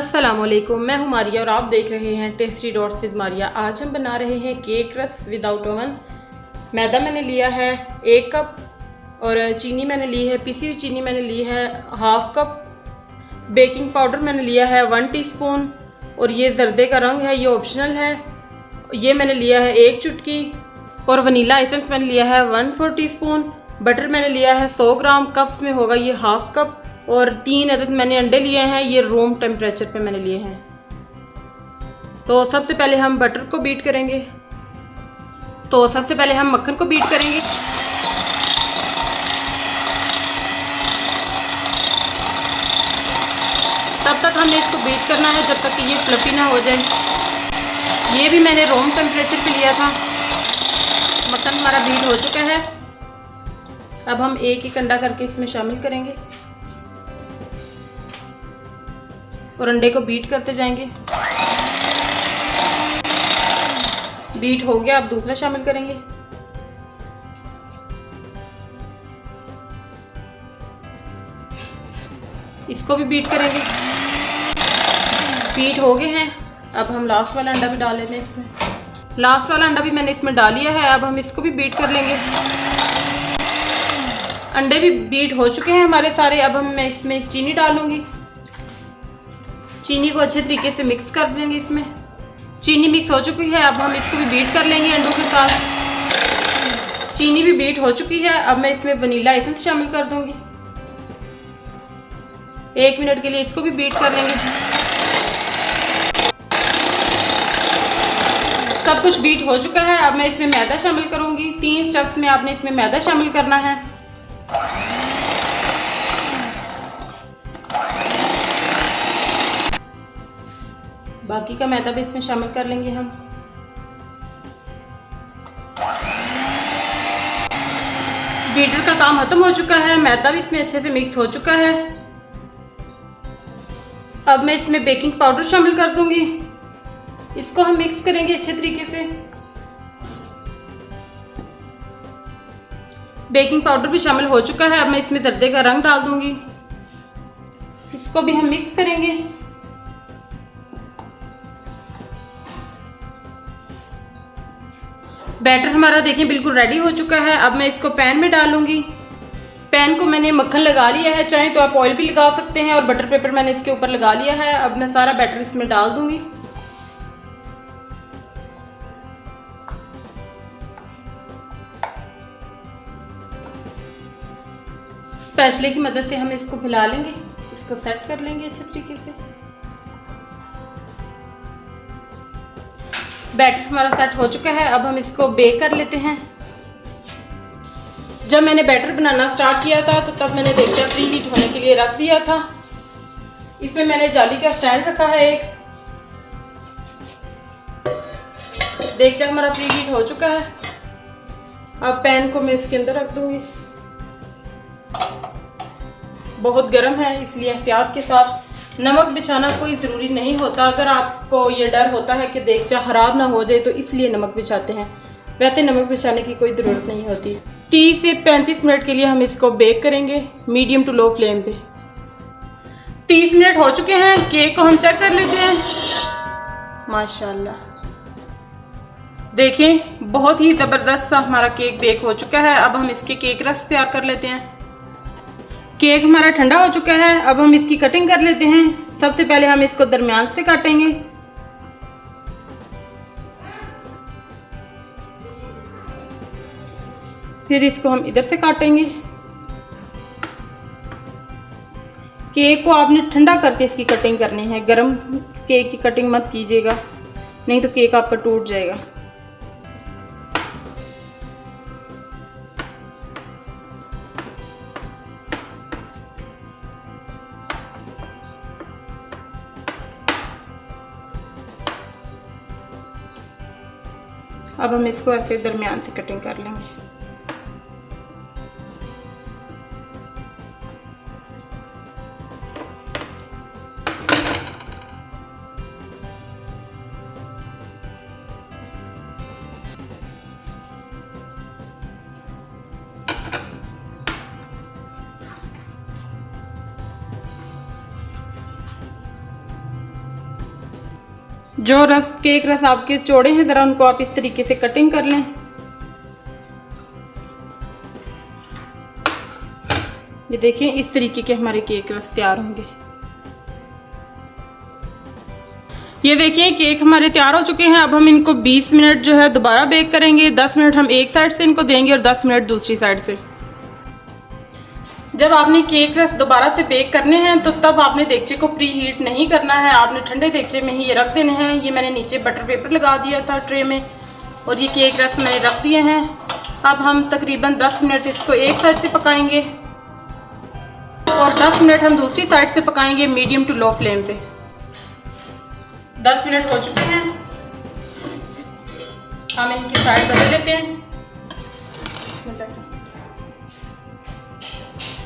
अस्सलामुअलैकुम, मैं हूँ मारिया और आप देख रहे हैं टेस्टी डॉट्स विद मारिया। आज हम बना रहे हैं केक रस विदाउट ओवन। मैदा मैंने लिया है 1 कप और चीनी मैंने ली है, पिसी हुई चीनी मैंने ली है हाफ कप। बेकिंग पाउडर मैंने लिया है 1 टीस्पून और ये जर्दे का रंग है, ये ऑप्शनल है। ये मैंने लिया है 1 चुटकी और वनीला एसेंस मैंने लिया है 1/4 टीस्पून। बटर मैंने लिया है 100 ग्राम, कप्स में होगा ये हाफ कप। और 3 अदद मैंने अंडे लिए हैं, ये रूम टेम्परेचर पे मैंने लिए हैं। तो सबसे पहले हम बटर को बीट करेंगे। तो सबसे पहले हम मक्खन को बीट करेंगे। तब तक हमने इसको बीट करना है जब तक कि ये फ्लफी ना हो जाए। ये भी मैंने रूम टेम्परेचर पे लिया था। मक्खन हमारा बीट हो चुका है। अब हम एक एक अंडा करके इसमें शामिल करेंगे और अंडे को बीट करते जाएंगे। बीट हो गया, अब दूसरा शामिल करेंगे। इसको भी बीट करेंगे। बीट हो गए हैं। अब हम लास्ट वाला अंडा भी डाल लेते हैं इसमें। लास्ट वाला अंडा भी मैंने इसमें डाल लिया है। अब हम इसको भी बीट कर लेंगे। अंडे भी बीट हो चुके हैं हमारे सारे। अब मैं इसमें चीनी डालूंगी। चीनी को अच्छे तरीके से मिक्स कर देंगे इसमें। चीनी मिक्स हो चुकी है। अब हम इसको भी बीट कर लेंगे अंडों के साथ। चीनी भी बीट हो चुकी है। अब मैं इसमें वनीला एसेंस शामिल कर दूंगी। 1 मिनट के लिए इसको भी बीट कर लेंगे। सब कुछ बीट हो चुका है। अब मैं इसमें मैदा शामिल करूंगी। 3 स्टेप्स में आपने इसमें मैदा शामिल करना है। बाकी का मैदा भी इसमें शामिल कर लेंगे हम। बीटर का काम खत्म हो चुका है। मैदा भी इसमें अच्छे से मिक्स हो चुका है। अब मैं इसमें बेकिंग पाउडर शामिल कर दूंगी। इसको हम मिक्स करेंगे अच्छे तरीके से। बेकिंग पाउडर भी शामिल हो चुका है। अब मैं इसमें जर्दे का रंग डाल दूंगी। इसको भी हम मिक्स करेंगे। बैटर हमारा देखिए बिल्कुल रेडी हो चुका है। अब मैं इसको पैन में डालूंगी। पैन को मैंने मक्खन लगा लिया है, चाहे तो आप ऑयल भी लगा सकते हैं, और बटर पेपर मैंने इसके ऊपर लगा लिया है। अब मैं सारा बैटर इसमें डाल दूंगी। स्पैचुला की मदद से हम इसको फैला लेंगे। इसको सेट कर लेंगे अच्छे तरीके से। बैटर हमारा सेट हो चुका है। अब हम इसको बेक कर लेते हैं। जब मैंने बैटर बनाना स्टार्ट किया था तो तब मैंने देगचा प्री हीट होने के लिए रख दिया था। इसमें मैंने जाली का स्टैंड रखा है एक। देगचा हमारा प्री हीट हो चुका है। अब पैन को मैं इसके अंदर रख दूंगी। बहुत गर्म है इसलिए एहतियात के साथ। नमक बिछाना कोई ज़रूरी नहीं होता। अगर आपको ये डर होता है कि देगचा ख़राब ना हो जाए तो इसलिए नमक बिछाते हैं, वैसे नमक बिछाने की कोई ज़रूरत नहीं होती। 30 से 35 मिनट के लिए हम इसको बेक करेंगे मीडियम टू लो फ्लेम पे। 30 मिनट हो चुके हैं। केक को हम चेक कर लेते हैं। माशाल्लाह देखें, बहुत ही ज़बरदस्त सा हमारा केक बेक हो चुका है। अब हम इसके केक रस तैयार कर लेते हैं। केक हमारा ठंडा हो चुका है। अब हम इसकी कटिंग कर लेते हैं। सबसे पहले हम इसको दरमियान से काटेंगे। फिर इसको हम इधर से काटेंगे। केक को आपने ठंडा करके इसकी कटिंग करनी है। गरम केक की कटिंग मत कीजिएगा, नहीं तो केक आपका टूट जाएगा। अब हम इसको ऐसे दरमियान से कटिंग कर लेंगे। जो केक रस आपके चौड़े हैं ज़रा उनको आप इस तरीके से कटिंग कर लें। ये देखिए इस तरीके के हमारे केक रस तैयार होंगे। ये देखिए केक हमारे तैयार हो चुके हैं। अब हम इनको 20 मिनट जो है दोबारा बेक करेंगे। 10 मिनट हम एक साइड से इनको देंगे और 10 मिनट दूसरी साइड से। जब आपने केक रस दोबारा से बेक करने हैं तो तब आपने देगचे को प्री हीट नहीं करना है, आपने ठंडे देगचे में ही ये रख देने हैं। ये मैंने नीचे बटर पेपर लगा दिया था ट्रे में और ये केक रस मैंने रख दिए हैं। अब हम तकरीबन 10 मिनट इसको एक साइड से पकाएंगे और 10 मिनट हम दूसरी साइड से पकाएंगे मीडियम टू लो फ्लेम पे। 10 मिनट हो चुके हैं, हम इनकी साइड बदल लेते हैं।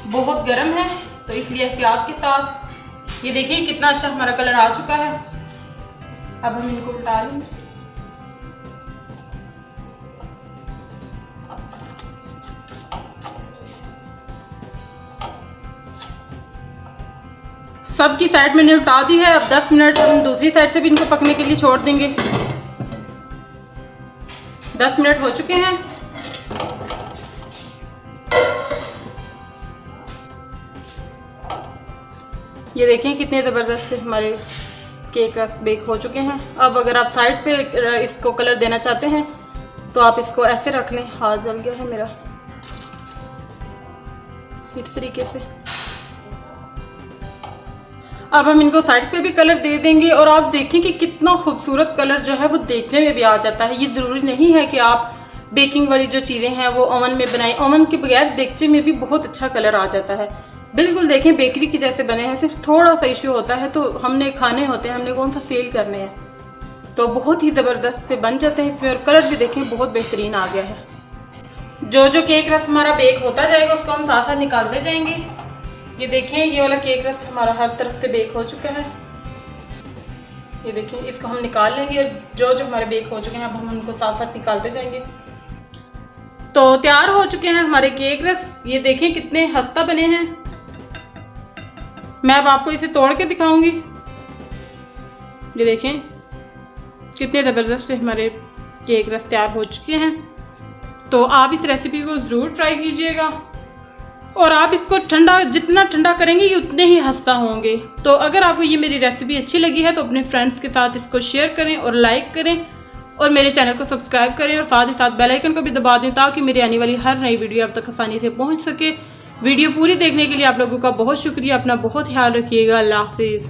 बहुत गर्म है तो इसलिए एहतियात के साथ। ये देखिए कितना अच्छा हमारा कलर आ चुका है। अब हम इनको उल्टा लेंगे। सबकी साइड मैंने उल्टा दी है। अब 10 मिनट हम दूसरी साइड से भी इनको पकने के लिए छोड़ देंगे। 10 मिनट हो चुके हैं। ये देखें कितने ज़बरदस्त से हमारे केक रस बेक हो चुके हैं। अब अगर आप साइड पे इसको कलर देना चाहते हैं तो आप इसको ऐसे रख लें। हाथ जल गया है मेरा, इस तरीके से। अब हम इनको साइड पे भी कलर दे देंगे और आप देखें कि कितना खूबसूरत कलर जो है वो देगचे में भी आ जाता है। ये ज़रूरी नहीं है कि आप बेकिंग वाली जो चीज़ें हैं वो ओवन में बनाएं। ओवन के बगैर देगचे में भी बहुत अच्छा कलर आ जाता है। बिल्कुल देखें बेकरी के जैसे बने हैं। सिर्फ थोड़ा सा इशू होता है तो हमने खाने होते हैं, हमने कौन सा सेल करने हैं, तो बहुत ही ज़बरदस्त से बन जाते हैं इसमें। और कलर भी देखें बहुत बेहतरीन आ गया है। जो जो केक रस हमारा बेक होता जाएगा उसको हम साथ साथ निकालते जाएंगे। ये देखें ये वाला केक रस हमारा हर तरफ से बेक हो चुका है। ये देखें इसको हम निकाल लेंगे और जो जो हमारे बेक हो चुके हैं अब हम उनको साथ साथ निकालते जाएंगे। तो तैयार हो चुके हैं हमारे केक रस। ये देखें कितने खस्ता बने हैं। मैं अब आपको इसे तोड़ के दिखाऊंगी। ये देखें कितने ज़बरदस्त से हमारे केक रस तैयार हो चुके हैं। तो आप इस रेसिपी को ज़रूर ट्राई कीजिएगा और आप इसको ठंडा जितना ठंडा करेंगे ये उतने ही खस्ता होंगे। तो अगर आपको ये मेरी रेसिपी अच्छी लगी है तो अपने फ्रेंड्स के साथ इसको शेयर करें और लाइक करें और मेरे चैनल को सब्सक्राइब करें और साथ ही साथ बेल आइकन को भी दबा दें ताकि मेरी आने वाली हर नई वीडियो आप तक आसानी से पहुंच सके। वीडियो पूरी देखने के लिए आप लोगों का बहुत शुक्रिया। अपना बहुत ख्याल रखिएगा। अल्लाह हाफिज़।